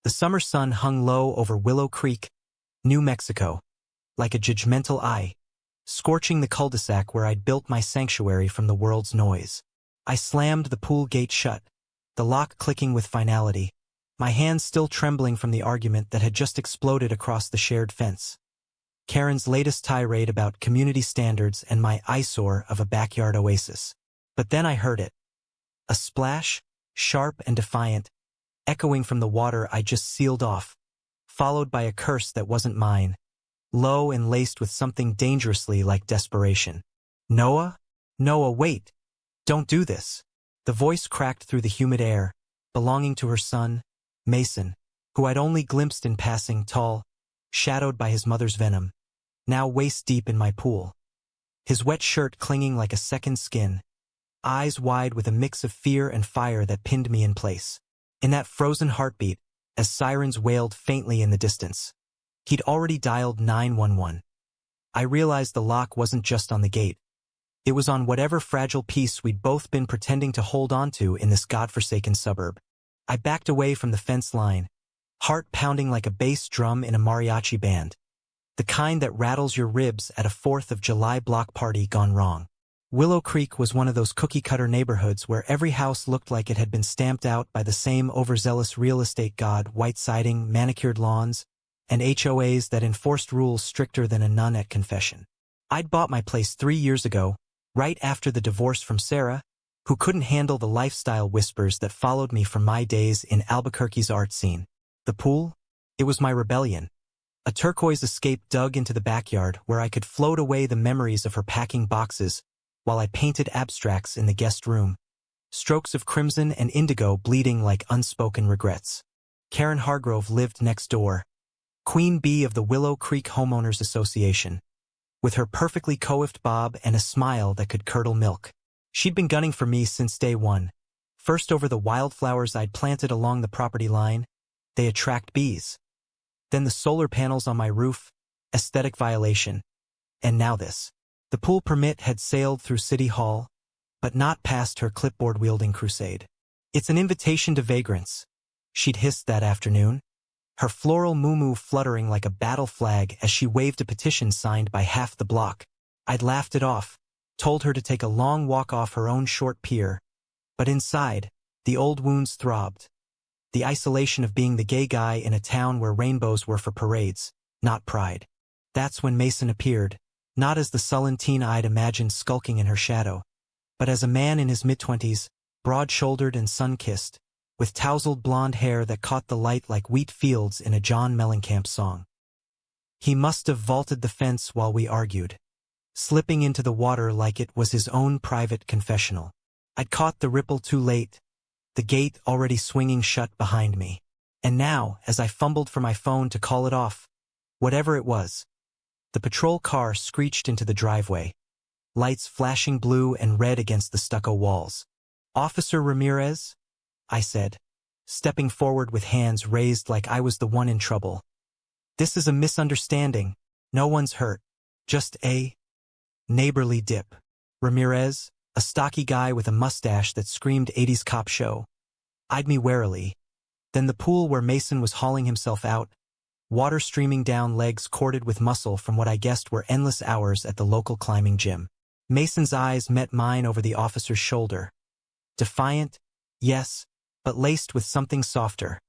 The summer sun hung low over Willow Creek, New Mexico, like a judgmental eye, scorching the cul-de-sac where I'd built my sanctuary from the world's noise. I slammed the pool gate shut, the lock clicking with finality, my hands still trembling from the argument that had just exploded across the shared fence. Karen's latest tirade about community standards and my eyesore of a backyard oasis. But then I heard it. A splash, sharp and defiant, echoing from the water I just sealed off, followed by a curse that wasn't mine, low and laced with something dangerously like desperation. Noah? Noah, wait! Don't do this! The voice cracked through the humid air, belonging to her son, Mason, who I'd only glimpsed in passing, tall, shadowed by his mother's venom, now waist-deep in my pool. His wet shirt clinging like a second skin, eyes wide with a mix of fear and fire that pinned me in place. In that frozen heartbeat, as sirens wailed faintly in the distance, he'd already dialed 911. I realized the lock wasn't just on the gate. It was on whatever fragile piece we'd both been pretending to hold onto in this godforsaken suburb. I backed away from the fence line, heart pounding like a bass drum in a mariachi band, the kind that rattles your ribs at a 4th of July block party gone wrong. Willow Creek was one of those cookie-cutter neighborhoods where every house looked like it had been stamped out by the same overzealous real estate god, white siding, manicured lawns, and HOAs that enforced rules stricter than a nun at confession. I'd bought my place 3 years ago, right after the divorce from Sarah, who couldn't handle the lifestyle whispers that followed me from my days in Albuquerque's art scene. The pool? It was my rebellion. A turquoise escape dug into the backyard where I could float away the memories of her packing boxes while I painted abstracts in the guest room, strokes of crimson and indigo bleeding like unspoken regrets. Karen Hargrove lived next door, queen bee of the Willow Creek Homeowners Association, with her perfectly coiffed bob and a smile that could curdle milk. She'd been gunning for me since day one, first over the wildflowers I'd planted along the property line. They attract bees. Then the solar panels on my roof, aesthetic violation. And now this. The pool permit had sailed through City Hall, but not past her clipboard-wielding crusade. It's an invitation to vagrants, she'd hissed that afternoon, her floral moo-moo fluttering like a battle flag as she waved a petition signed by half the block. I'd laughed it off, told her to take a long walk off her own short pier, but inside, the old wounds throbbed. The isolation of being the gay guy in a town where rainbows were for parades, not pride. That's when Mason appeared, not as the sullen teen I'd imagined skulking in her shadow, but as a man in his mid-20s, broad-shouldered and sun-kissed, with tousled blonde hair that caught the light like wheat fields in a John Mellencamp song. He must have vaulted the fence while we argued, slipping into the water like it was his own private confessional. I'd caught the ripple too late, the gate already swinging shut behind me. And now, as I fumbled for my phone to call it off, whatever it was, the patrol car screeched into the driveway, lights flashing blue and red against the stucco walls. "Officer Ramirez?" I said, stepping forward with hands raised like I was the one in trouble. "This is a misunderstanding. No one's hurt. Just a neighborly dip." Ramirez, a stocky guy with a mustache that screamed 80s cop show, eyed me warily. Then the pool where Mason was hauling himself out, water streaming down legs corded with muscle from what I guessed were endless hours at the local climbing gym. Mason's eyes met mine over the officer's shoulder. Defiant, yes, but laced with something softer.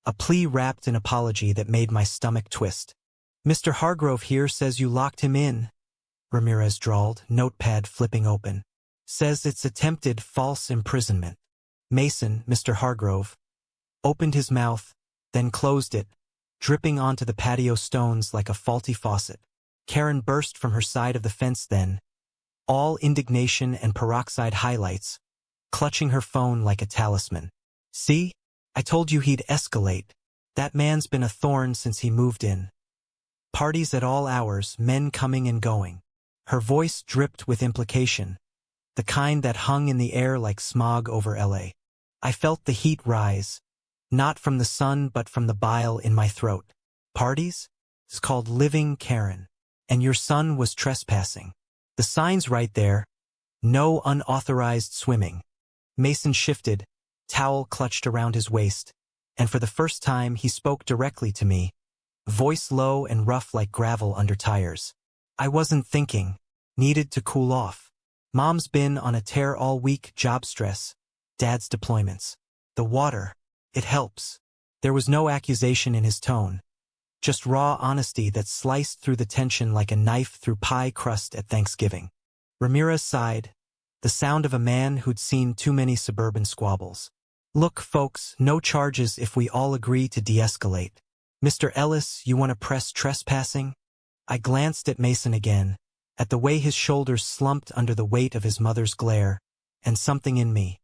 A plea wrapped in apology that made my stomach twist. "Mr. Hargrove here says you locked him in," Ramirez drawled, notepad flipping open. "Says it's attempted false imprisonment." Mason, Mr. Hargrove, opened his mouth, then closed it, dripping onto the patio stones like a faulty faucet. Karen burst from her side of the fence then, all indignation and peroxide highlights, clutching her phone like a talisman. "See? I told you he'd escalate. That man's been a thorn since he moved in. Parties at all hours, men coming and going." Her voice dripped with implication, the kind that hung in the air like smog over LA. I felt the heat rise, not from the sun but from the bile in my throat. "Parties? It's called living, Karen. And your son was trespassing. The sign's right there. No unauthorized swimming." Mason shifted, towel clutched around his waist, and for the first time he spoke directly to me, voice low and rough like gravel under tires. I wasn't thinking. Needed to cool off. Mom's been on a tear all week, job stress, Dad's deployments. The water, it helps. There was no accusation in his tone, just raw honesty that sliced through the tension like a knife through pie crust at Thanksgiving. Ramirez sighed, the sound of a man who'd seen too many suburban squabbles. Look, folks, no charges if we all agree to de-escalate. Mr. Ellis, you want to press trespassing? I glanced at Mason again, at the way his shoulders slumped under the weight of his mother's glare, and something in me,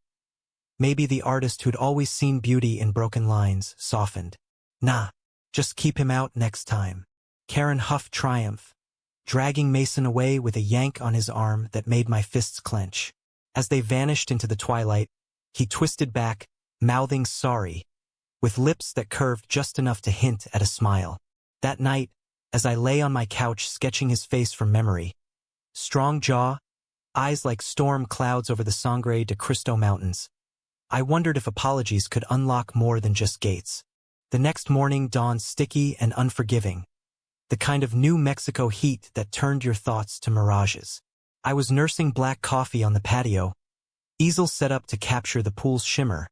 maybe the artist who'd always seen beauty in broken lines, softened. Nah, just keep him out next time. Karen huffed triumph, dragging Mason away with a yank on his arm that made my fists clench. As they vanished into the twilight, he twisted back, mouthing sorry, with lips that curved just enough to hint at a smile. That night, as I lay on my couch sketching his face from memory, strong jaw, eyes like storm clouds over the Sangre de Cristo Mountains, I wondered if apologies could unlock more than just gates. The next morning dawned sticky and unforgiving, the kind of New Mexico heat that turned your thoughts to mirages. I was nursing black coffee on the patio, easel set up to capture the pool's shimmer,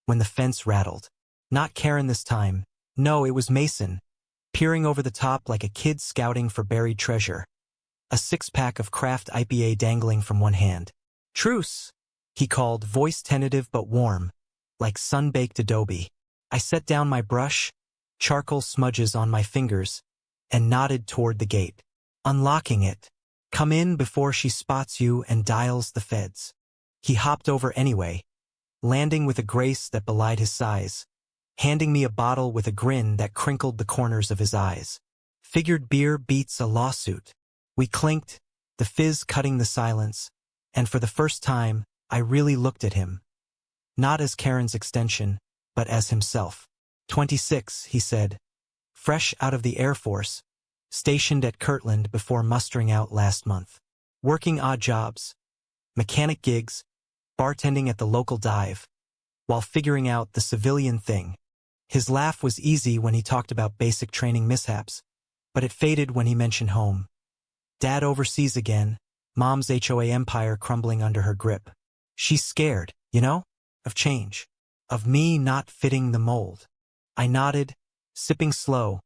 when the fence rattled. Not Karen this time. No, it was Mason, peering over the top like a kid scouting for buried treasure, a six-pack of craft IPA dangling from one hand. Truce, he called, voice tentative but warm, like sun-baked adobe. I set down my brush, charcoal smudges on my fingers, and nodded toward the gate. Unlocking it. Come in before she spots you and dials the feds. He hopped over anyway, landing with a grace that belied his size, handing me a bottle with a grin that crinkled the corners of his eyes. Figured beer beats a lawsuit. We clinked, the fizz cutting the silence, and for the first time, I really looked at him. Not as Karen's extension, but as himself. 26, he said. Fresh out of the Air Force, stationed at Kirtland before mustering out last month. Working odd jobs, mechanic gigs, bartending at the local dive, while figuring out the civilian thing. His laugh was easy when he talked about basic training mishaps, but it faded when he mentioned home. Dad overseas again, Mom's HOA empire crumbling under her grip. She's scared, you know, of change, of me not fitting the mold. I nodded, sipping slow,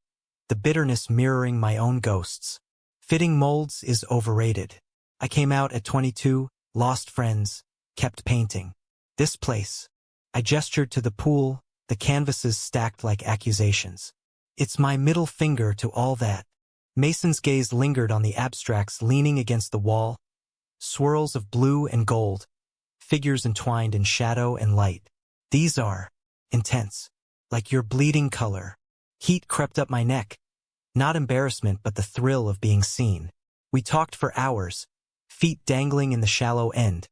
the bitterness mirroring my own ghosts. Fitting molds is overrated. I came out at 22, lost friends, kept painting. This place. I gestured to the pool, the canvases stacked like accusations. It's my middle finger to all that. Mason's gaze lingered on the abstracts leaning against the wall, swirls of blue and gold, figures entwined in shadow and light. These are intense, like your bleeding color. Heat crept up my neck, not embarrassment but the thrill of being seen. We talked for hours, feet dangling in the shallow end,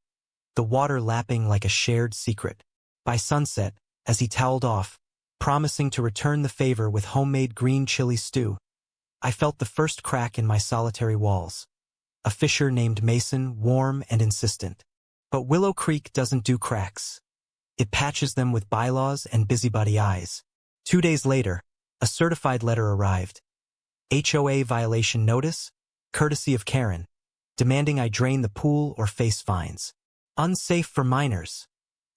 the water lapping like a shared secret. By sunset, as he toweled off, promising to return the favor with homemade green chili stew, I felt the first crack in my solitary walls. A fissure named Mason, warm and insistent. But Willow Creek doesn't do cracks. It patches them with bylaws and busybody eyes. 2 days later, a certified letter arrived. HOA violation notice, courtesy of Karen, demanding I drain the pool or face fines. Unsafe for minors.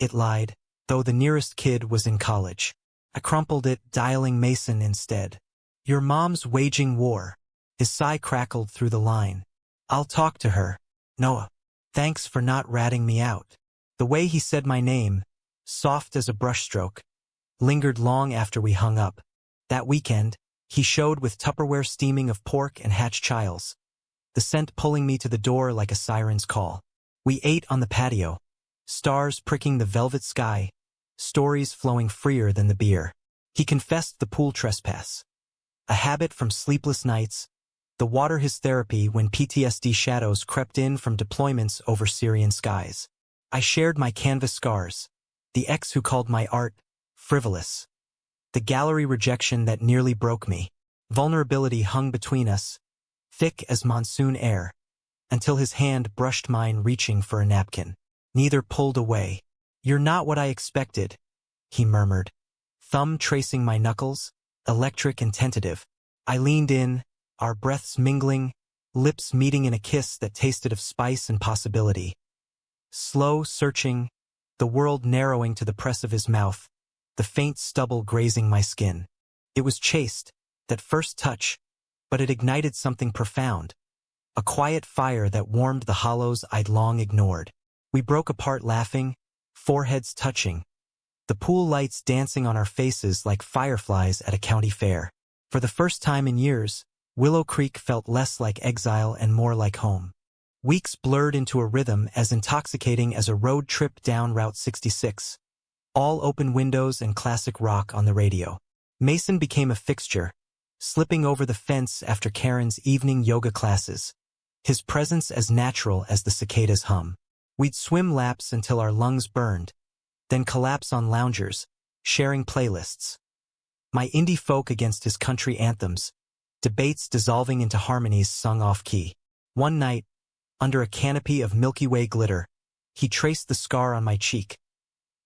It lied, though the nearest kid was in college. I crumpled it, dialing Mason instead. Your mom's waging war. His sigh crackled through the line. I'll talk to her. Noah. Thanks for not ratting me out. The way he said my name, soft as a brushstroke, lingered long after we hung up. That weekend, he showed with Tupperware steaming of pork and hatch chiles, the scent pulling me to the door like a siren's call. We ate on the patio, stars pricking the velvet sky, stories flowing freer than the beer. He confessed the pool trespass. A habit from sleepless nights, the water his therapy when PTSD shadows crept in from deployments over Syrian skies. I shared my canvas scars, the ex who called my art frivolous, the gallery rejection that nearly broke me. Vulnerability hung between us, thick as monsoon air, until his hand brushed mine reaching for a napkin. Neither pulled away. You're not what I expected, he murmured, thumb tracing my knuckles, electric and tentative. I leaned in, our breaths mingling, lips meeting in a kiss that tasted of spice and possibility. Slow, searching, the world narrowing to the press of his mouth, the faint stubble grazing my skin. It was chaste, that first touch, but it ignited something profound. A quiet fire that warmed the hollows I'd long ignored. We broke apart laughing, foreheads touching, the pool lights dancing on our faces like fireflies at a county fair. For the first time in years, Willow Creek felt less like exile and more like home. Weeks blurred into a rhythm as intoxicating as a road trip down Route 66. All open windows and classic rock on the radio. Mason became a fixture, slipping over the fence after Karen's evening yoga classes. His presence as natural as the cicadas' hum. We'd swim laps until our lungs burned, then collapse on loungers, sharing playlists. My indie folk against his country anthems, debates dissolving into harmonies sung off-key. One night, under a canopy of Milky Way glitter, he traced the scar on my cheek,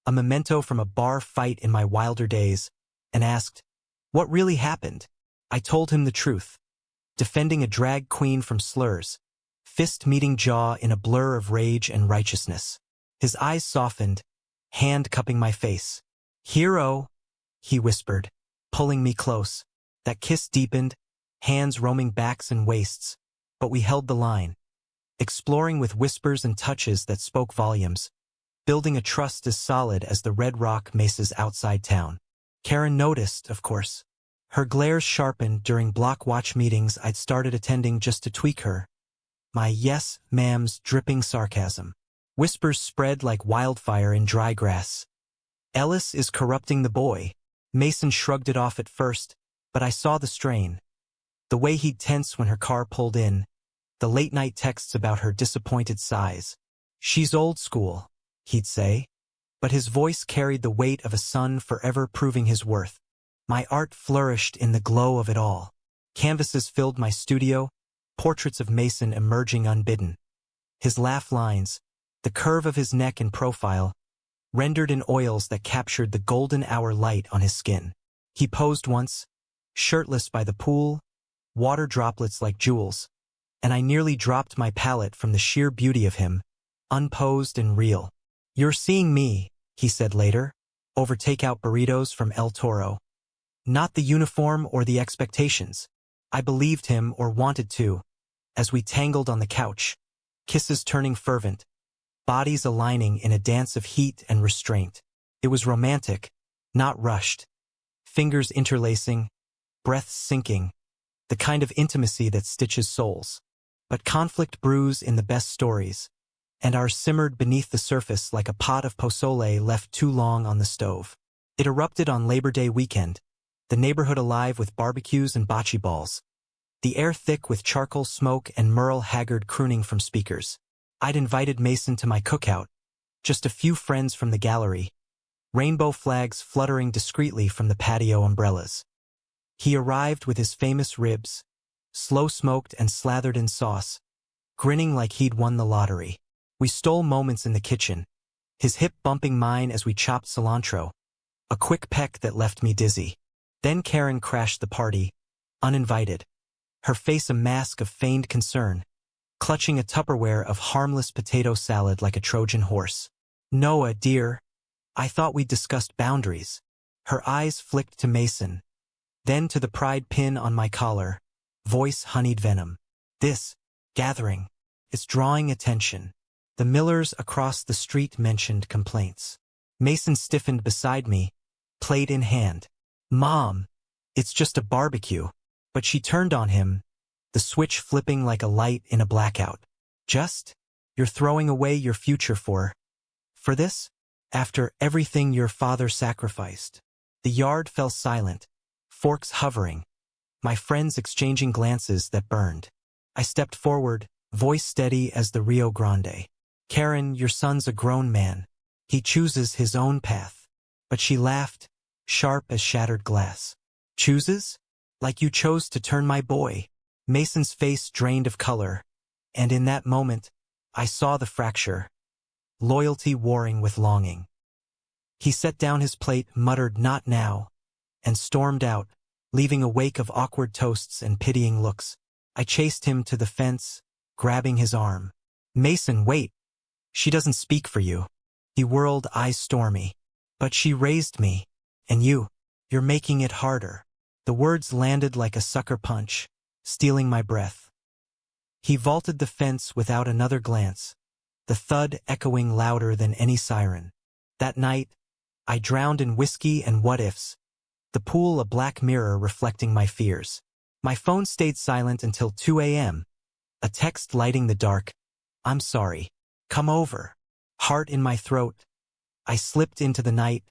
a memento from a bar fight in my wilder days, and asked, "What really happened?" I told him the truth, defending a drag queen from slurs, fist meeting jaw in a blur of rage and righteousness. His eyes softened, hand cupping my face. "Hero," he whispered, pulling me close. That kiss deepened, hands roaming backs and waists, but we held the line, exploring with whispers and touches that spoke volumes, building a trust as solid as the red rock mesas outside town. Karen noticed, of course. Her glares sharpened during block watch meetings I'd started attending just to tweak her. My "yes, ma'am's" dripping sarcasm. Whispers spread like wildfire in dry grass. "Ellis is corrupting the boy." Mason shrugged it off at first, but I saw the strain. The way he'd tense when her car pulled in, the late-night texts about her disappointed sighs. "She's old school," he'd say, but his voice carried the weight of a son forever proving his worth. My art flourished in the glow of it all. Canvases filled my studio, portraits of Mason emerging unbidden. His laugh lines, the curve of his neck in profile, rendered in oils that captured the golden hour light on his skin. He posed once, shirtless by the pool, water droplets like jewels, and I nearly dropped my palette from the sheer beauty of him, unposed and real. "You're seeing me," he said later, over takeout burritos from El Toro. Not the uniform or the expectations. I believed him or wanted to, as we tangled on the couch, kisses turning fervent, bodies aligning in a dance of heat and restraint. It was romantic, not rushed. Fingers interlacing, breaths sinking, the kind of intimacy that stitches souls. But conflict brews in the best stories, and ours simmered beneath the surface like a pot of pozole left too long on the stove. It erupted on Labor Day weekend, the neighborhood alive with barbecues and bocce balls, the air thick with charcoal smoke and Merle Haggard crooning from speakers. I'd invited Mason to my cookout, just a few friends from the gallery, rainbow flags fluttering discreetly from the patio umbrellas. He arrived with his famous ribs, slow-smoked and slathered in sauce, grinning like he'd won the lottery. We stole moments in the kitchen, his hip bumping mine as we chopped cilantro, a quick peck that left me dizzy. Then Karen crashed the party, uninvited, her face a mask of feigned concern, clutching a Tupperware of harmless potato salad like a Trojan horse. "Noah, dear, I thought we'd discussed boundaries." Her eyes flicked to Mason, then to the pride pin on my collar, voice honeyed venom. "This gathering, it's drawing attention." The Millers across the street mentioned complaints. Mason stiffened beside me, plate in hand. "Mom, it's just a barbecue." But she turned on him, the switch flipping like a light in a blackout. "Just? You're throwing away your future for this? After everything your father sacrificed?" The yard fell silent, forks hovering, my friends exchanging glances that burned. I stepped forward, voice steady as the Rio Grande. "Karen, your son's a grown man. He chooses his own path." But she laughed, sharp as shattered glass. "Chooses? Like you chose to turn my boy." Mason's face drained of color, and in that moment, I saw the fracture, loyalty warring with longing. He set down his plate, muttered, "Not now," and stormed out, leaving a wake of awkward toasts and pitying looks. I chased him to the fence, grabbing his arm. "Mason, wait! She doesn't speak for you." He whirled, eyes stormy. "But she raised me. And you're making it harder." The words landed like a sucker punch, stealing my breath. He vaulted the fence without another glance, the thud echoing louder than any siren. That night, I drowned in whiskey and what-ifs, the pool a black mirror reflecting my fears. My phone stayed silent until 2 a.m., a text lighting the dark. "I'm sorry. Come over." Heart in my throat, I slipped into the night,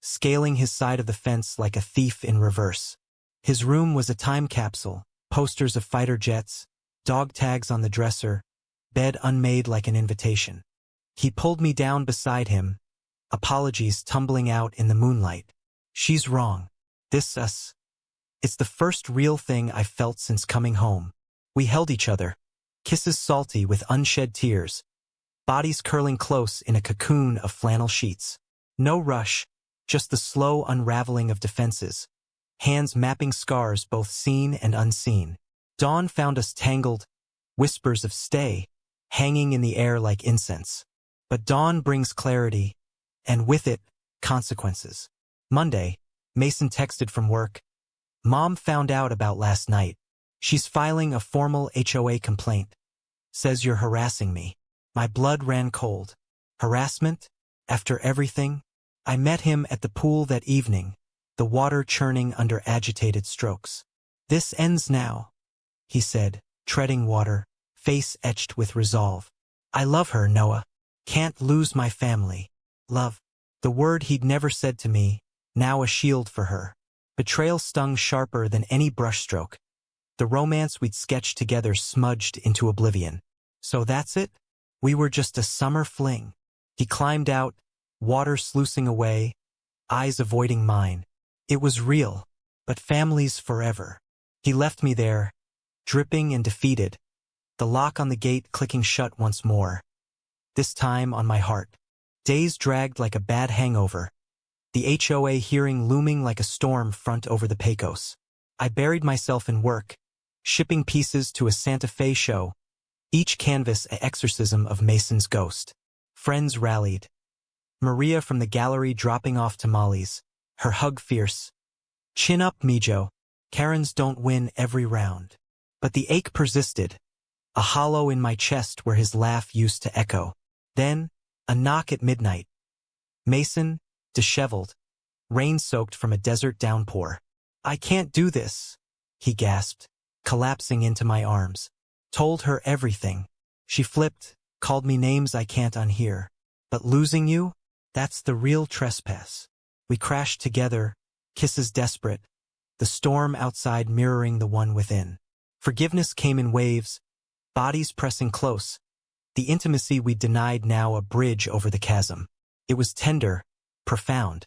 scaling his side of the fence like a thief in reverse. His room was a time capsule, posters of fighter jets, dog tags on the dresser, bed unmade like an invitation. He pulled me down beside him, apologies tumbling out in the moonlight. "She's wrong. This us. It's the first real thing I've felt since coming home." We held each other, kisses salty with unshed tears, bodies curling close in a cocoon of flannel sheets. No rush, just the slow unraveling of defenses, hands mapping scars both seen and unseen. Dawn found us tangled, whispers of "stay" hanging in the air like incense. But dawn brings clarity, and with it, consequences. Monday, Mason texted from work. "Mom found out about last night. She's filing a formal HOA complaint. Says you're harassing me." My blood ran cold. Harassment? After everything? I met him at the pool that evening, the water churning under agitated strokes. "This ends now," he said, treading water, face etched with resolve. "I love her, Noah. Can't lose my family." Love. The word he'd never said to me, now a shield for her. Betrayal stung sharper than any brushstroke. The romance we'd sketched together smudged into oblivion. So that's it? We were just a summer fling. He climbed out, water sluicing away, eyes avoiding mine. It was real, but family's forever. He left me there, dripping and defeated, the lock on the gate clicking shut once more. This time on my heart. Days dragged like a bad hangover, the HOA hearing looming like a storm front over the Pecos. I buried myself in work, shipping pieces to a Santa Fe show, each canvas an exorcism of Mason's ghost. Friends rallied. Maria from the gallery dropping off tamales, her hug fierce. "Chin up, Mijo. Karens don't win every round." But the ache persisted, a hollow in my chest where his laugh used to echo. Then, a knock at midnight. Mason, disheveled, rain-soaked from a desert downpour. "I can't do this," he gasped, collapsing into my arms. Told her everything. She flipped, called me names I can't unhear. "But losing you? That's the real trespass." We crashed together, kisses desperate, the storm outside mirroring the one within. Forgiveness came in waves, bodies pressing close, the intimacy we denied now a bridge over the chasm. It was tender, profound.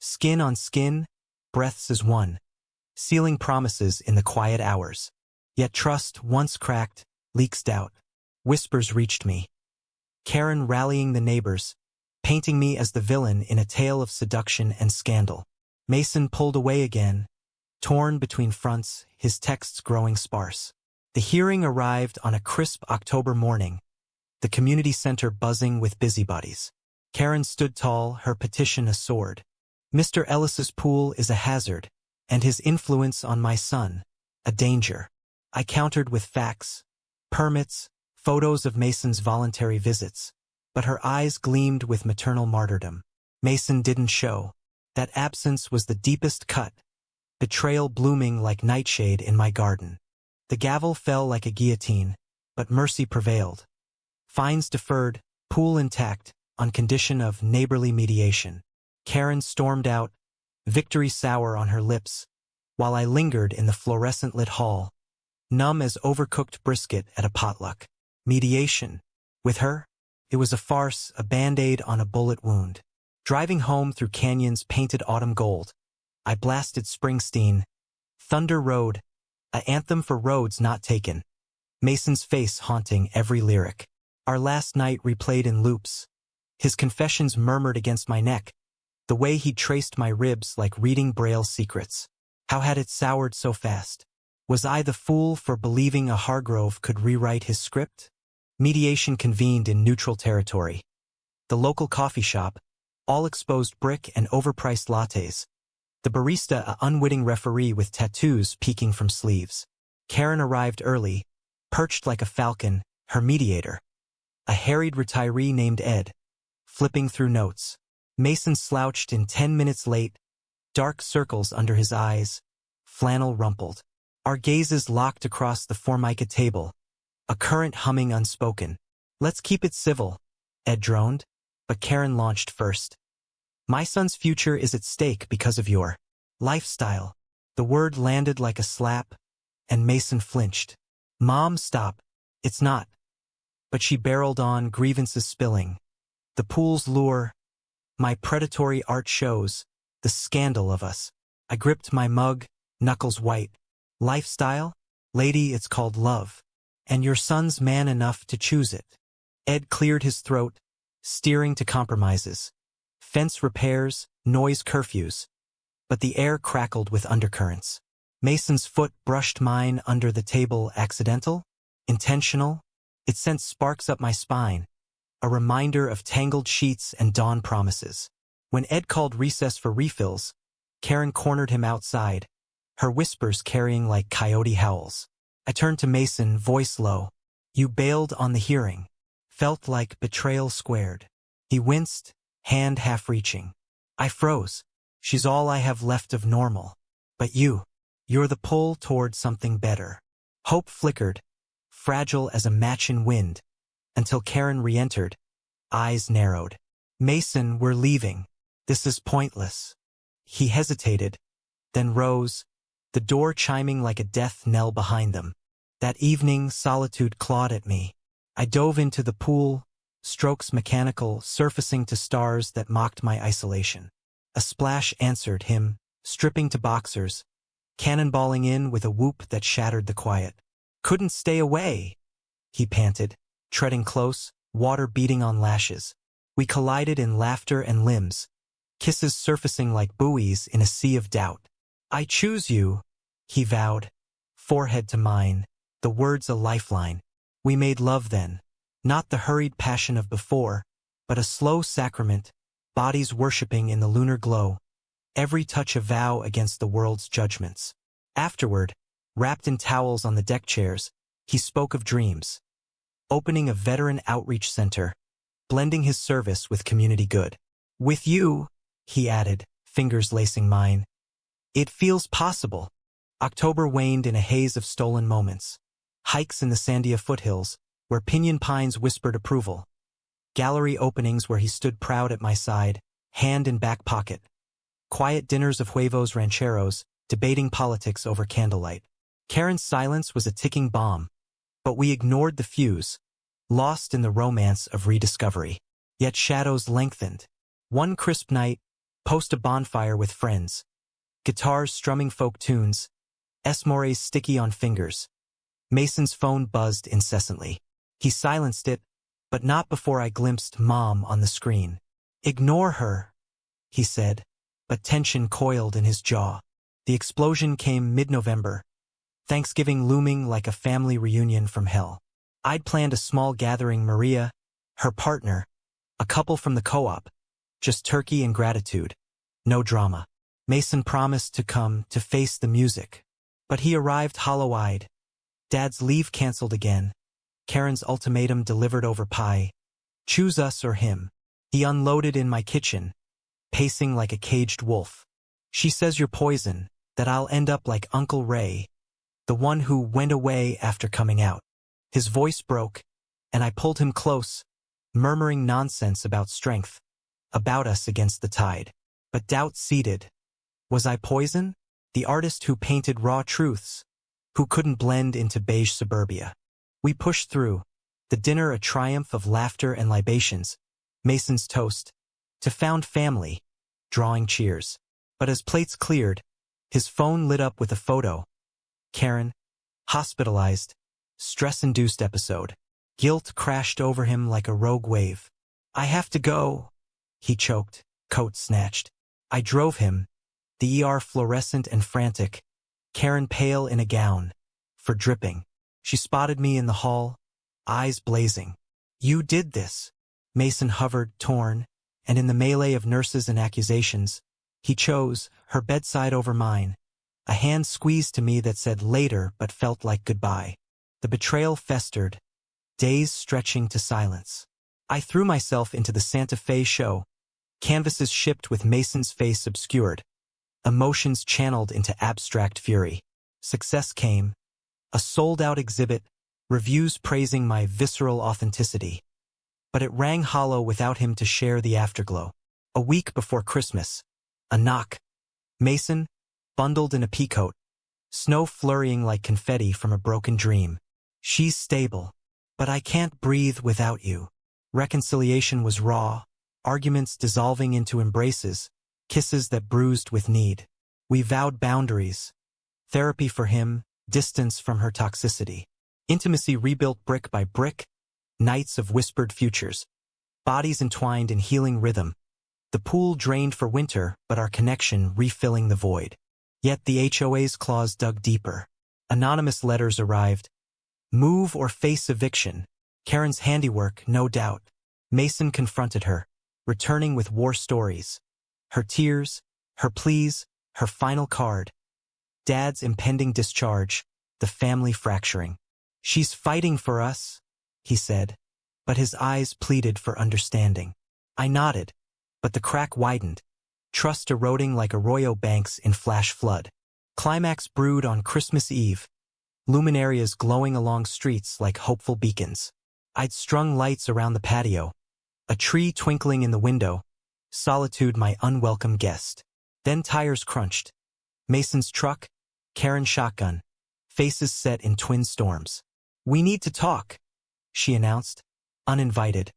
Skin on skin, breaths as one, sealing promises in the quiet hours. Yet trust, once cracked, leaks doubt. Whispers reached me. Karen rallying the neighbors, painting me as the villain in a tale of seduction and scandal. Mason pulled away again, torn between fronts, his texts growing sparse. The hearing arrived on a crisp October morning, the community center buzzing with busybodies. Karen stood tall, her petition a sword. "Mr. Ellis's pool is a hazard, and his influence on my son, a danger." I countered with facts, permits, photos of Mason's voluntary visits, but her eyes gleamed with maternal martyrdom. Mason didn't show. That absence was the deepest cut, betrayal blooming like nightshade in my garden. The gavel fell like a guillotine, but mercy prevailed. Fines deferred, pool intact, on condition of neighborly mediation. Karen stormed out, victory sour on her lips, while I lingered in the fluorescent-lit hall, numb as overcooked brisket at a potluck. Mediation. With her? It was a farce, a band-aid on a bullet wound. Driving home through canyons painted autumn gold, I blasted Springsteen, Thunder Road, an anthem for roads not taken. Mason's face haunting every lyric. Our last night replayed in loops. His confessions murmured against my neck, The way he traced my ribs like reading Braille secrets. How had it soured so fast? Was I the fool for believing a Hargrove could rewrite his script? Mediation convened in neutral territory. The local coffee shop, all exposed brick and overpriced lattes. The barista a unwitting referee with tattoos peeking from sleeves. Karen arrived early, perched like a falcon, her mediator. A harried retiree named Ed, flipping through notes. Mason slouched in 10 minutes late, dark circles under his eyes, flannel rumpled. Our gazes locked across the Formica table, a current humming unspoken. Let's keep it civil, Ed droned, but Karen launched first. My son's future is at stake because of your lifestyle. The word landed like a slap, and Mason flinched. Mom, stop. It's not. But she barreled on, grievances spilling. The pool's lure, my predatory art shows, the scandal of us. I gripped my mug, knuckles white. Lifestyle? Lady, it's called love. And your son's man enough to choose it. Ed cleared his throat, steering to compromises. Fence repairs, noise curfews. But the air crackled with undercurrents. Mason's foot brushed mine under the table. Accidental? Intentional? It sent sparks up my spine. A reminder of tangled sheets and dawn promises. When Ed called recess for refills, Karen cornered him outside, her whispers carrying like coyote howls. I turned to Mason, voice low. You bailed on the hearing. Felt like betrayal squared. He winced, hand half-reaching. I froze. She's all I have left of normal. But you're the pull toward something better. Hope flickered, fragile as a match in wind, until Karen re-entered, eyes narrowed. Mason, we're leaving. This is pointless. He hesitated, then rose, the door chiming like a death knell behind them. That evening, solitude clawed at me. I dove into the pool, strokes mechanical, surfacing to stars that mocked my isolation. A splash answered him, stripping to boxers, cannonballing in with a whoop that shattered the quiet. Couldn't stay away, he panted, treading close, water beating on lashes. We collided in laughter and limbs, kisses surfacing like buoys in a sea of doubt. I choose you, he vowed, forehead to mine, the words a lifeline. We made love then, not the hurried passion of before, but a slow sacrament, bodies worshipping in the lunar glow, every touch a vow against the world's judgments. Afterward, wrapped in towels on the deck chairs, he spoke of dreams. Opening a veteran outreach center, blending his service with community good. With you, he added, fingers lacing mine. It feels possible. October waned in a haze of stolen moments. Hikes in the Sandia foothills, where pinyon pines whispered approval. Gallery openings where he stood proud at my side, hand in back pocket. Quiet dinners of huevos rancheros, debating politics over candlelight. Karen's silence was a ticking bomb, but we ignored the fuse, lost in the romance of rediscovery. Yet shadows lengthened. One crisp night, post a bonfire with friends. Guitars strumming folk tunes, esmores sticky on fingers. Mason's phone buzzed incessantly. He silenced it, but not before I glimpsed Mom on the screen. Ignore her, he said, but tension coiled in his jaw. The explosion came mid-November, Thanksgiving looming like a family reunion from hell. I'd planned a small gathering. Maria, her partner, a couple from the co-op, just turkey and gratitude. No drama. Mason promised to come to face the music. But he arrived hollow-eyed. Dad's leave canceled again. Karen's ultimatum delivered over pie. Choose us or him. He unloaded in my kitchen, pacing like a caged wolf. She says you're poison, that I'll end up like Uncle Ray, the one who went away after coming out. His voice broke, and I pulled him close, murmuring nonsense about strength, about us against the tide. But doubt seeded. Was I poison? The artist who painted raw truths, who couldn't blend into beige suburbia. We pushed through, the dinner a triumph of laughter and libations, Mason's toast, to found family, drawing cheers. But as plates cleared, his phone lit up with a photo. Karen, hospitalized, stress-induced episode. Guilt crashed over him like a rogue wave. I have to go, he choked, coat snatched. I drove him, the ER fluorescent and frantic, Karen pale in a gown, for dripping. She spotted me in the hall, eyes blazing. You did this. Mason hovered, torn, and in the melee of nurses and accusations, he chose her bedside over mine. A hand squeezed to me that said later but felt like goodbye. The betrayal festered, days stretching to silence. I threw myself into the Santa Fe show, canvases shipped with Mason's face obscured, emotions channeled into abstract fury. Success came, a sold-out exhibit, reviews praising my visceral authenticity. But it rang hollow without him to share the afterglow. A week before Christmas, a knock. Mason, bundled in a peacoat, snow flurrying like confetti from a broken dream. She's stable, but I can't breathe without you. Reconciliation was raw, arguments dissolving into embraces, kisses that bruised with need. We vowed boundaries. Therapy for him, distance from her toxicity. Intimacy rebuilt brick by brick, nights of whispered futures. Bodies entwined in healing rhythm. The pool drained for winter, but our connection refilling the void. Yet the HOA's claws dug deeper. Anonymous letters arrived. Move or face eviction. Karen's handiwork, no doubt. Mason confronted her, returning with war stories. Her tears, her pleas, her final card. Dad's impending discharge, the family fracturing. She's fighting for us, he said, but his eyes pleaded for understanding. I nodded, but the crack widened, trust eroding like Arroyo banks in flash flood. Climax brewed on Christmas Eve, luminarias glowing along streets like hopeful beacons. I'd strung lights around the patio, a tree twinkling in the window, solitude my unwelcome guest. Then tires crunched. Mason's truck, Karen's shotgun, faces set in twin storms. We need to talk, she announced, uninvited.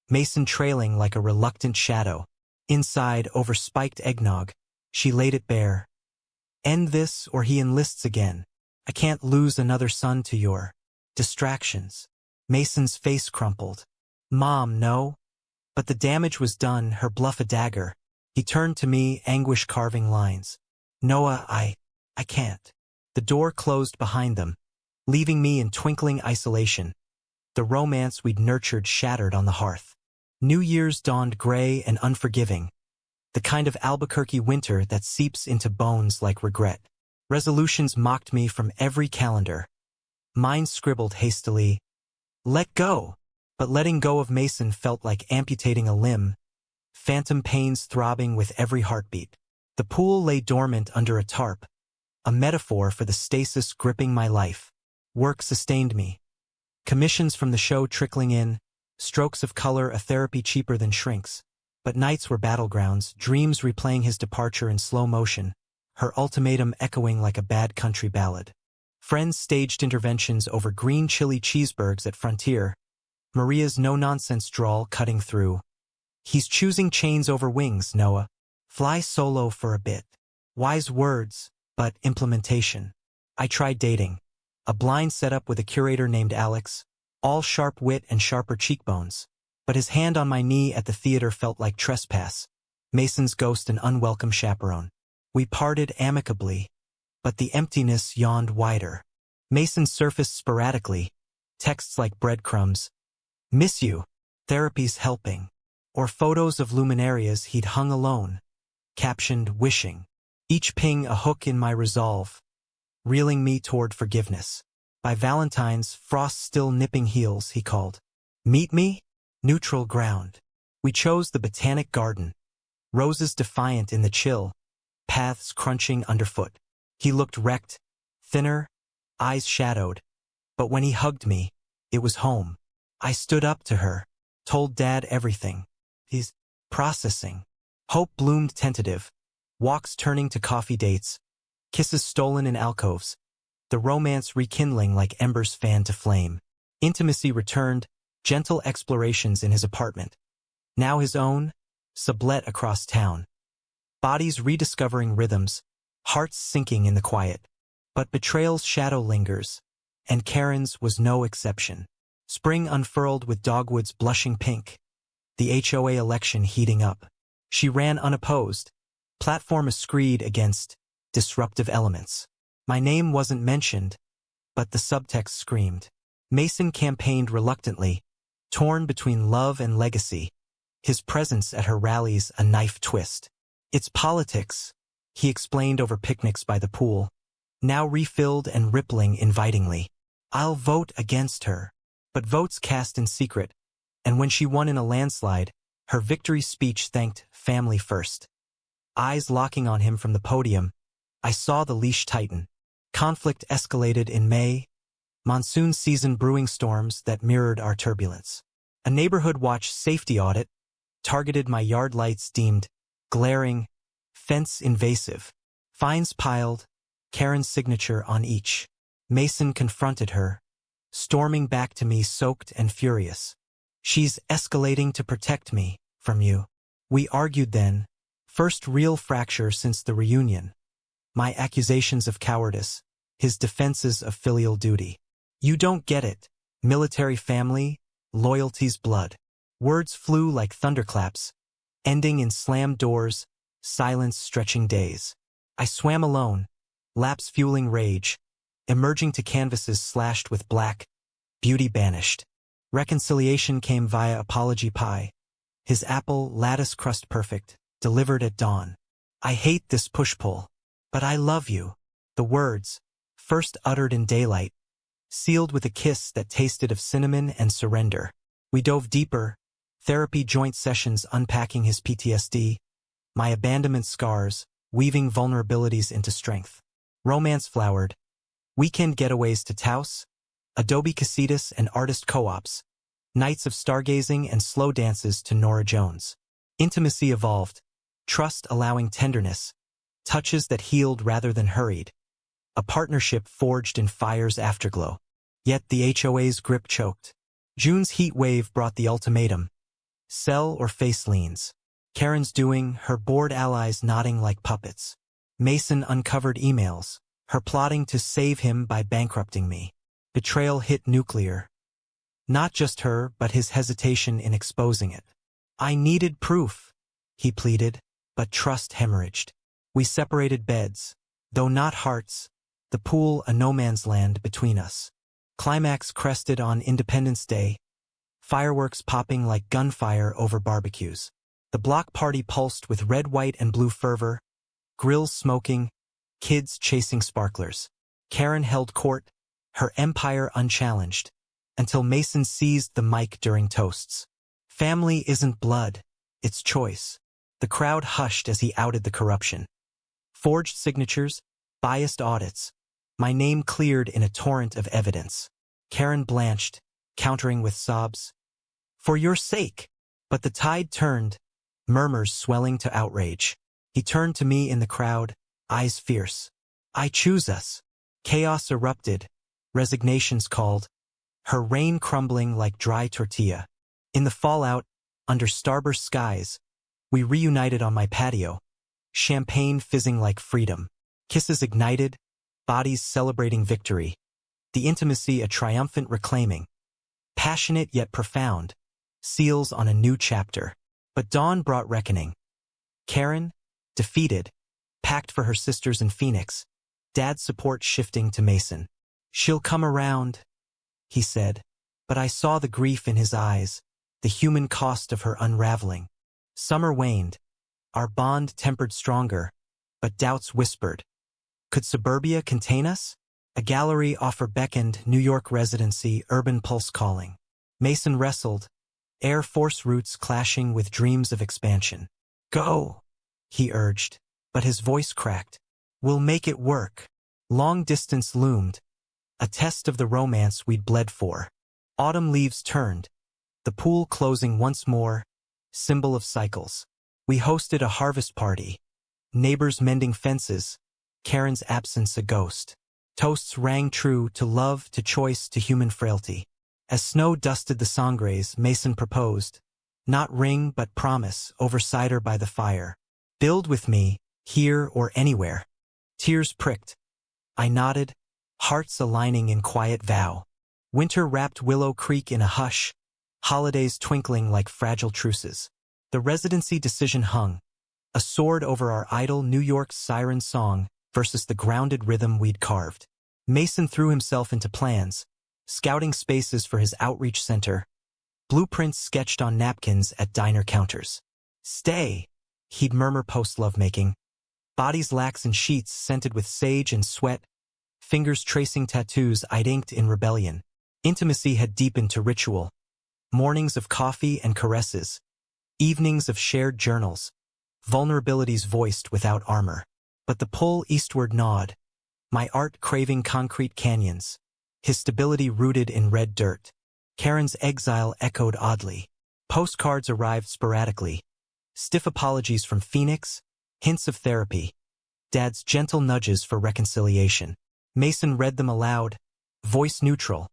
Mason trailing like a reluctant shadow. Inside, over spiked eggnog, she laid it bare. End this or he enlists again. I can't lose another son to your distractions. Mason's face crumpled. Mom, no. But the damage was done, her bluff a dagger. He turned to me, anguish carving lines. Noah, I can't. The door closed behind them, leaving me in twinkling isolation. The romance we'd nurtured shattered on the hearth. New Year's dawned gray and unforgiving, the kind of Albuquerque winter that seeps into bones like regret. Resolutions mocked me from every calendar. Mine scribbled hastily, let go. But letting go of Mason felt like amputating a limb, phantom pains throbbing with every heartbeat. The pool lay dormant under a tarp, a metaphor for the stasis gripping my life. Work sustained me. Commissions from the show trickling in, strokes of color, a therapy cheaper than shrinks. But nights were battlegrounds, dreams replaying his departure in slow motion, her ultimatum echoing like a bad country ballad. Friends staged interventions over green chili cheeseburgers at Frontier, Maria's no-nonsense drawl cutting through. He's choosing chains over wings, Noah. Fly solo for a bit. Wise words, but implementation. I tried dating. A blind setup with a curator named Alex, all sharp wit and sharper cheekbones. But his hand on my knee at the theater felt like trespass. Mason's ghost an unwelcome chaperone. We parted amicably, but the emptiness yawned wider. Mason surfaced sporadically, texts like breadcrumbs. Miss you. Therapy's helping. Or photos of luminarias he'd hung alone, captioned wishing. Each ping a hook in my resolve, reeling me toward forgiveness. By Valentine's, frost still nipping heels, he called. Meet me? Neutral ground. We chose the botanic garden. Roses defiant in the chill, paths crunching underfoot. He looked wrecked, thinner, eyes shadowed. But when he hugged me, it was home. I stood up to her, told Dad everything. He's processing. Hope bloomed tentative, walks turning to coffee dates, kisses stolen in alcoves, the romance rekindling like embers fanned to flame. Intimacy returned, gentle explorations in his apartment. Now his own, sublet across town. Bodies rediscovering rhythms, hearts sinking in the quiet. But betrayal's shadow lingers, and Karen's was no exception. Spring unfurled with dogwoods blushing pink, the HOA election heating up. She ran unopposed, Platform screed against disruptive elements. My name wasn't mentioned, but the subtext screamed. Mason campaigned reluctantly, torn between love and legacy, his presence at her rallies a knife twist. It's politics, he explained over picnics by the pool, now refilled and rippling invitingly. I'll vote against her. But votes cast in secret, and when she won in a landslide, her victory speech thanked family first. Eyes locking on him from the podium, I saw the leash tighten. Conflict escalated in May, monsoon season brewing storms that mirrored our turbulence. A neighborhood watch safety audit targeted my yard lights deemed glaring, fence invasive. Fines piled, Karen's signature on each. Mason confronted her, storming back to me soaked and furious. She's escalating to protect me from you. We argued then, first real fracture since the reunion. My accusations of cowardice, his defenses of filial duty. You don't get it. Military family, loyalty's blood. Words flew like thunderclaps, ending in slammed doors, silence stretching days. I swam alone, laps fueling rage, emerging to canvases slashed with black, beauty banished. Reconciliation came via apology pie, his apple lattice crust perfect, delivered at dawn. I hate this push-pull, but I love you. The words, first uttered in daylight, sealed with a kiss that tasted of cinnamon and surrender. We dove deeper, therapy joint sessions unpacking his PTSD, my abandonment scars, weaving vulnerabilities into strength. Romance flowered, weekend getaways to Taos, Adobe Casitas and artist co-ops, nights of stargazing and slow dances to Norah Jones. Intimacy evolved, trust allowing tenderness, touches that healed rather than hurried. A partnership forged in fire's afterglow. Yet the HOA's grip choked. June's heat wave brought the ultimatum. Sell or face liens. Karen's doing, her bored allies nodding like puppets. Mason uncovered emails, her plotting to save him by bankrupting me. Betrayal hit nuclear. Not just her, but his hesitation in exposing it. I needed proof, he pleaded, but trust hemorrhaged. We separated beds, though not hearts, the pool a no-man's land between us. Climax crested on Independence Day, fireworks popping like gunfire over barbecues. The block party pulsed with red, white, and blue fervor, grills smoking, kids chasing sparklers. Karen held court, her empire unchallenged, until Mason seized the mic during toasts. Family isn't blood, it's choice. The crowd hushed as he outed the corruption. Forged signatures, biased audits. My name cleared in a torrent of evidence. Karen blanched, countering with sobs. For your sake. But the tide turned, murmurs swelling to outrage. He turned to me in the crowd, eyes fierce. I choose us. Chaos erupted, resignations called, her reign crumbling like dry tortilla. In the fallout, under starburst skies, we reunited on my patio, champagne fizzing like freedom, kisses ignited, bodies celebrating victory, the intimacy a triumphant reclaiming, passionate yet profound, seals on a new chapter. But dawn brought reckoning. Karen, defeated, packed for her sisters in Phoenix, dad's support shifting to Mason. She'll come around, he said, but I saw the grief in his eyes, the human cost of her unraveling. Summer waned, our bond tempered stronger, but doubts whispered. Could suburbia contain us? A gallery offer beckoned, New York residency, urban pulse calling. Mason wrestled, Air Force roots clashing with dreams of expansion. Go, he urged, but his voice cracked. We'll make it work. Long distance loomed, a test of the romance we'd bled for. Autumn leaves turned, the pool closing once more, symbol of cycles. We hosted a harvest party, neighbors mending fences, Karen's absence a ghost. Toasts rang true to love, to choice, to human frailty. As snow dusted the sangres, Mason proposed, not ring but promise, over cider by the fire. Build with me, here or anywhere. Tears pricked. I nodded, hearts aligning in quiet vow. Winter wrapped Willow Creek in a hush, holidays twinkling like fragile truces. The residency decision hung, A sword over our idle New York's siren song versus the grounded rhythm we'd carved. Mason threw himself into plans, scouting spaces for his outreach center, blueprints sketched on napkins at diner counters. "Stay," he'd murmur post-lovemaking, bodies lax in sheets scented with sage and sweat, fingers tracing tattoos I'd inked in rebellion. Intimacy had deepened to ritual. Mornings of coffee and caresses, evenings of shared journals, vulnerabilities voiced without armor. But the pull eastward gnawed, my art craving concrete canyons, his stability rooted in red dirt. Karen's exile echoed oddly. Postcards arrived sporadically. Stiff apologies from Phoenix, hints of therapy, Dad's gentle nudges for reconciliation. Mason read them aloud, voice neutral,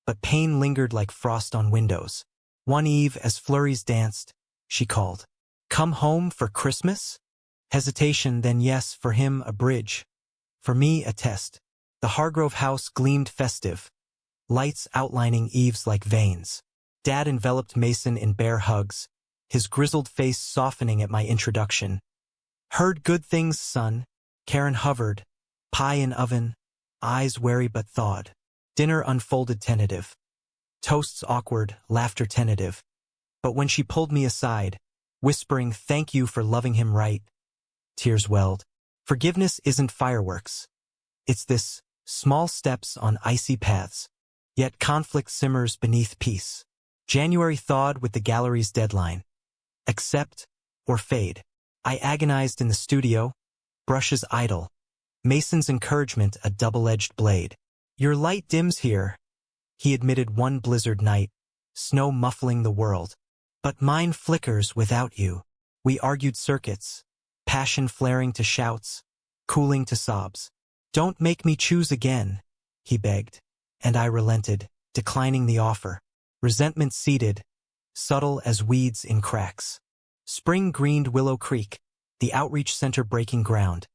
but pain lingered like frost on windows. One eve, as flurries danced, she called, "Come home for Christmas?" Hesitation, then yes, for him a bridge. For me a test. The Hargrove house gleamed festive, lights outlining eaves like veins. Dad enveloped Mason in bare hugs, his grizzled face softening at my introduction. "Heard good things, son." Karen hovered, pie in oven, eyes wary but thawed. Dinner unfolded tentative. Toasts awkward, laughter tentative. But when she pulled me aside, whispering "thank you for loving him right," tears welled. Forgiveness isn't fireworks. It's this, small steps on icy paths. Yet conflict simmers beneath peace. January thawed with the gallery's deadline. Accept or fade. I agonized in the studio, brushes idle. Mason's encouragement a double-edged blade. "Your light dims here," he admitted one blizzard night, snow muffling the world. "But mine flickers without you." We argued circuits, passion flaring to shouts, cooling to sobs. "Don't make me choose again," he begged, and I relented, declining the offer. Resentment seeded, subtle as weeds in cracks. Spring greened Willow Creek, the outreach center breaking ground.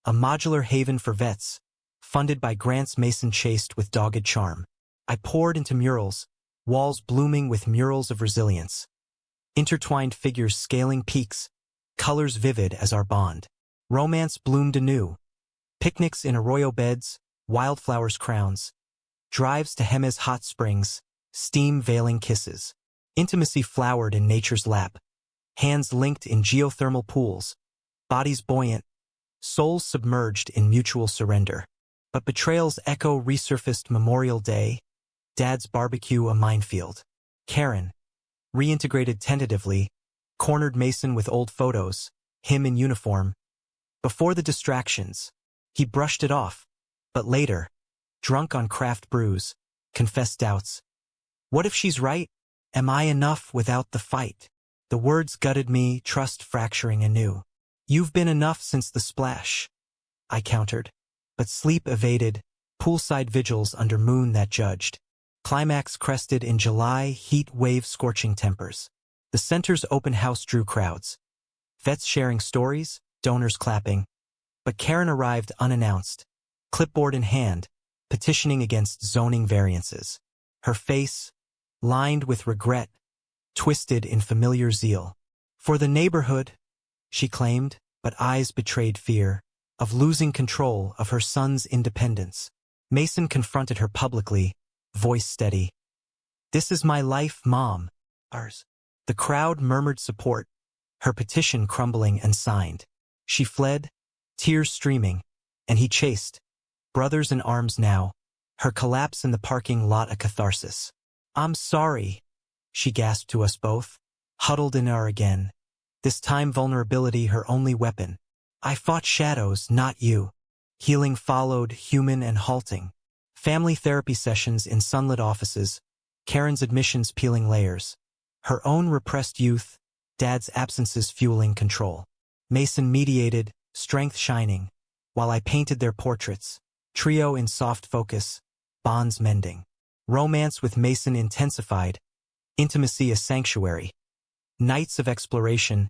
A modular haven for vets, funded by grants Mason chased with dogged charm. I poured into murals, walls blooming with murals of resilience. Intertwined figures scaling peaks, colors vivid as our bond. Romance bloomed anew. Picnics in arroyo beds, wildflowers crowns. Drives to Hemes hot springs, steam veiling kisses. Intimacy flowered in nature's lap. Hands linked in geothermal pools. Bodies buoyant. Souls submerged in mutual surrender. But betrayal's echo resurfaced Memorial Day. Dad's barbecue a minefield. Karen, reintegrated tentatively, cornered Mason with old photos, him in uniform. Before the distractions, he brushed it off. But later, drunk on craft brews, confessed doubts. What if she's right? Am I enough without the fight? The words gutted me, trust fracturing anew. You've been enough since the splash, I countered. But sleep evaded, poolside vigils under moon that judged. Climax crested in July, heat wave scorching tempers. The center's open house drew crowds. Vets sharing stories, donors clapping. But Karen arrived unannounced, clipboard in hand, petitioning against zoning variances. Her face, lined with regret, twisted in familiar zeal. For the neighborhood, she claimed, but eyes betrayed fear of losing control of her son's independence. Mason confronted her publicly, voice steady. This is my life, Mom. Ours. The crowd murmured support, her petition crumbling and signed. She fled, tears streaming, and he chased. Brothers in arms now, her collapse in the parking lot a catharsis. I'm sorry, she gasped to us both, huddled in our again. This time vulnerability her only weapon. I fought shadows, not you. Healing followed, human and halting. Family therapy sessions in sunlit offices, Karen's admissions peeling layers. Her own repressed youth, Dad's absences fueling control. Mason mediated, strength shining, while I painted their portraits. Trio in soft focus, bonds mending. Romance with Mason intensified, intimacy a sanctuary. Nights of exploration,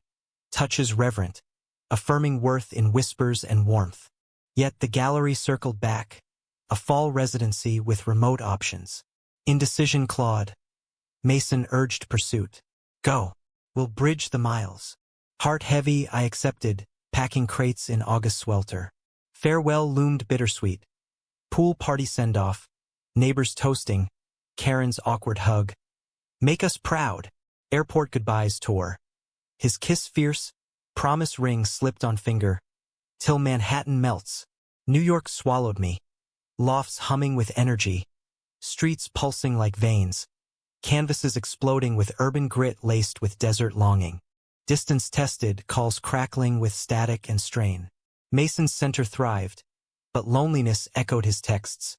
touches reverent, affirming worth in whispers and warmth. Yet the gallery circled back, a fall residency with remote options. Indecision clawed. Mason urged pursuit. Go. We'll bridge the miles. Heart heavy, I accepted, packing crates in August swelter. Farewell loomed bittersweet. Pool party send-off. Neighbors toasting. Karen's awkward hug. Make us proud. Airport goodbyes tour. His kiss fierce. Promise ring slipped on finger. Till Manhattan melts. New York swallowed me. Lofts humming with energy. Streets pulsing like veins. Canvases exploding with urban grit laced with desert longing. Distance tested, calls crackling with static and strain. Mason's center thrived, but loneliness echoed his texts.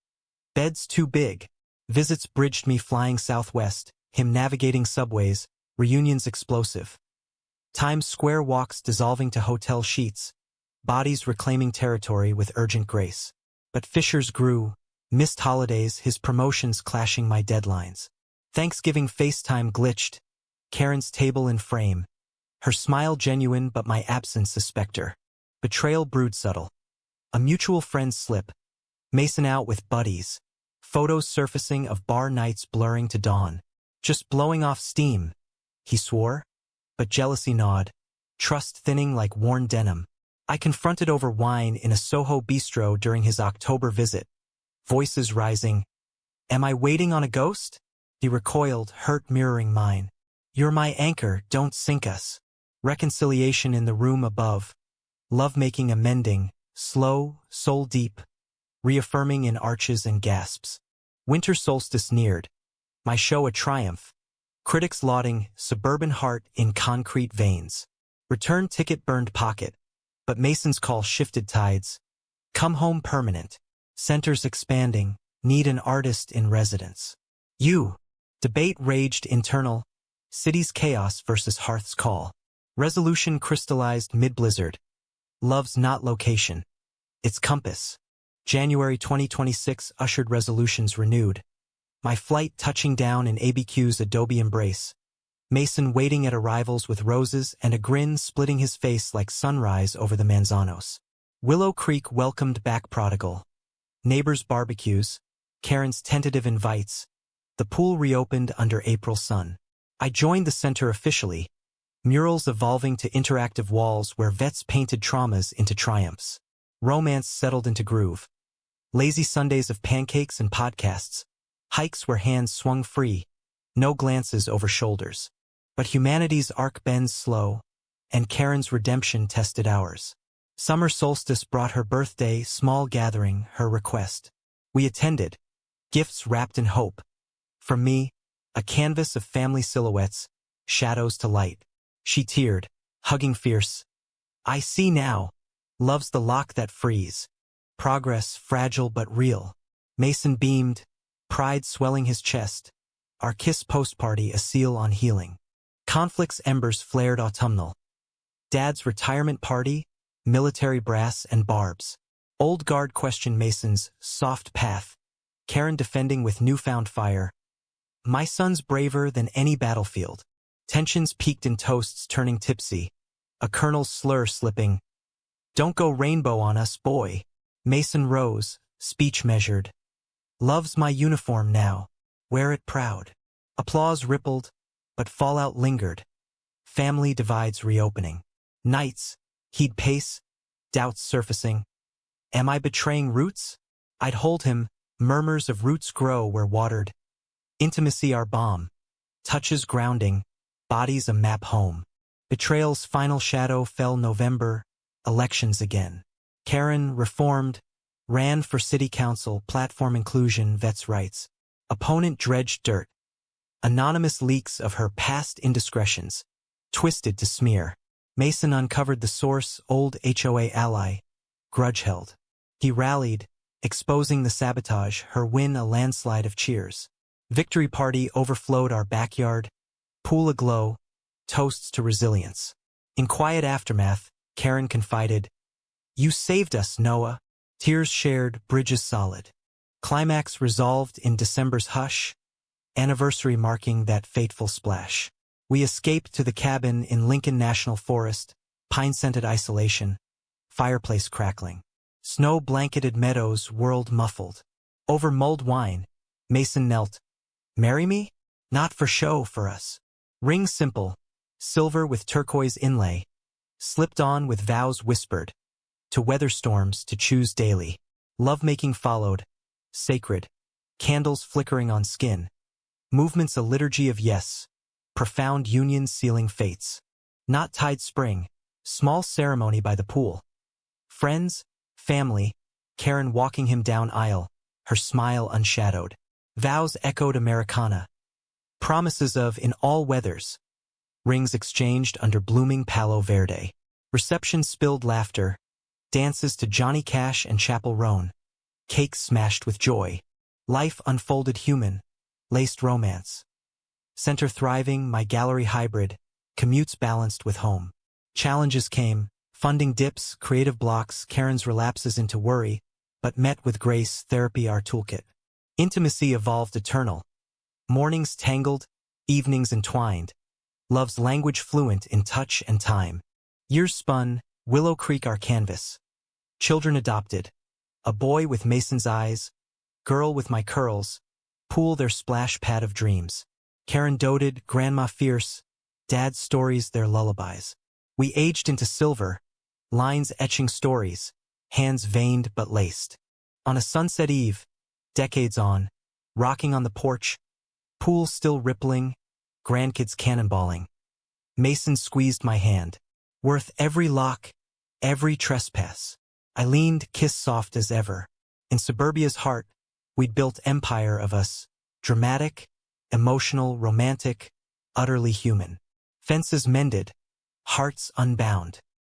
Beds too big. Visits bridged me flying southwest, him navigating subways, reunions explosive. Times Square walks dissolving to hotel sheets, bodies reclaiming territory with urgent grace. But fissures grew, missed holidays, his promotions clashing my deadlines. Thanksgiving FaceTime glitched, Karen's table in frame. Her smile genuine but my absence a specter. Betrayal brewed subtle. A mutual friend's slip. Mason out with buddies. Photos surfacing of bar nights blurring to dawn. Just blowing off steam. He swore, but jealousy gnawed. Trust thinning like worn denim. I confronted over wine in a Soho bistro during his October visit. Voices rising. Am I waiting on a ghost? He recoiled, hurt mirroring mine. You're my anchor, don't sink us. Reconciliation in the room above. Love-making amending, slow, soul-deep. Reaffirming in arches and gasps. Winter solstice neared. My show a triumph. Critics lauding, suburban heart in concrete veins. Return ticket burned pocket. But Mason's call shifted tides. Come home permanent. Centers expanding. Need an artist in residence. You. Debate raged internal. City's chaos versus Hearth's call. Resolution crystallized mid-blizzard. Love's not location. It's compass. January 2026 ushered resolutions renewed. My flight touching down in ABQ's Adobe embrace. Mason waiting at arrivals with roses and a grin splitting his face like sunrise over the Manzanos. Willow Creek welcomed back prodigal. Neighbors' barbecues. Karen's tentative invites. The pool reopened under April sun. I joined the center officially. Murals evolving to interactive walls where vets painted traumas into triumphs. Romance settled into groove. Lazy Sundays of pancakes and podcasts. Hikes where hands swung free. No glances over shoulders. But humanity's arc bends slow, and Karen's redemption tested ours. Summer solstice brought her birthday, small gathering, her request. We attended. Gifts wrapped in hope. From me, a canvas of family silhouettes, shadows to light. She teared, hugging fierce. I see now. Love's the lock that frees. Progress fragile but real. Mason beamed, pride swelling his chest. Our kiss post-party a seal on healing. Conflict's embers flared autumnal. Dad's retirement party, military brass and barbs. Old guard questioned Mason's soft path. Karen defending with newfound fire. My son's braver than any battlefield. Tensions peaked in toasts turning tipsy. A colonel's slur slipping. Don't go rainbow on us, boy. Mason rose, speech measured. Love's my uniform now. Wear it proud. Applause rippled, but fallout lingered. Family divides reopening. Nights, he'd pace, doubts surfacing. Am I betraying roots? I'd hold him, murmurs of roots grow where watered. Intimacy our balm. Touches grounding, bodies a map home. Betrayal's final shadow fell November, elections again. Karen, reformed, ran for city council, platform inclusion, vets' rights. Opponent dredged dirt. Anonymous leaks of her past indiscretions, twisted to smear. Mason uncovered the source, old HOA ally, grudge held. He rallied, exposing the sabotage, her win a landslide of cheers. Victory party overflowed our backyard, pool aglow, toasts to resilience. In quiet aftermath, Karen confided, You saved us, Noah. Tears shared, bridges solid. Climax resolved in December's hush, anniversary marking that fateful splash. We escaped to the cabin in Lincoln National Forest, pine-scented isolation, fireplace crackling. Snow-blanketed meadows whirled muffled. Over mulled wine, Mason knelt. Marry me? Not for show, for us. Ring simple, silver with turquoise inlay. Slipped on with vows whispered, to weather storms to choose daily. Lovemaking followed, sacred, candles flickering on skin. Movements a liturgy of yes, profound unions sealing fates. Not tide spring, small ceremony by the pool. Friends, family, Karen walking him down aisle, her smile unshadowed. Vows echoed Americana. Promises of in all weathers. Rings exchanged under blooming Palo Verde. Reception spilled laughter. Dances to Johnny Cash and Chapel Roan. Cakes smashed with joy. Life unfolded human. Laced romance. Center thriving, my gallery hybrid. Commutes balanced with home. Challenges came. Funding dips, creative blocks, Karen's relapses into worry, but met with grace, therapy our toolkit. Intimacy evolved eternal. Mornings tangled, evenings entwined. Love's language fluent in touch and time. Years spun, Willow Creek our canvas. Children adopted. A boy with Mason's eyes, girl with my curls, pool their splash pad of dreams. Karen doted, grandma fierce, dad's stories their lullabies. We aged into silver, lines etching stories, hands veined but laced. On a sunset eve, decades on, rocking on the porch, pool still rippling, grandkids cannonballing. Mason squeezed my hand. Worth every lock, every trespass. I leaned, kiss soft as ever. In suburbia's heart, we'd built empire of us. Dramatic, emotional, romantic, utterly human. Fences mended, hearts unbound.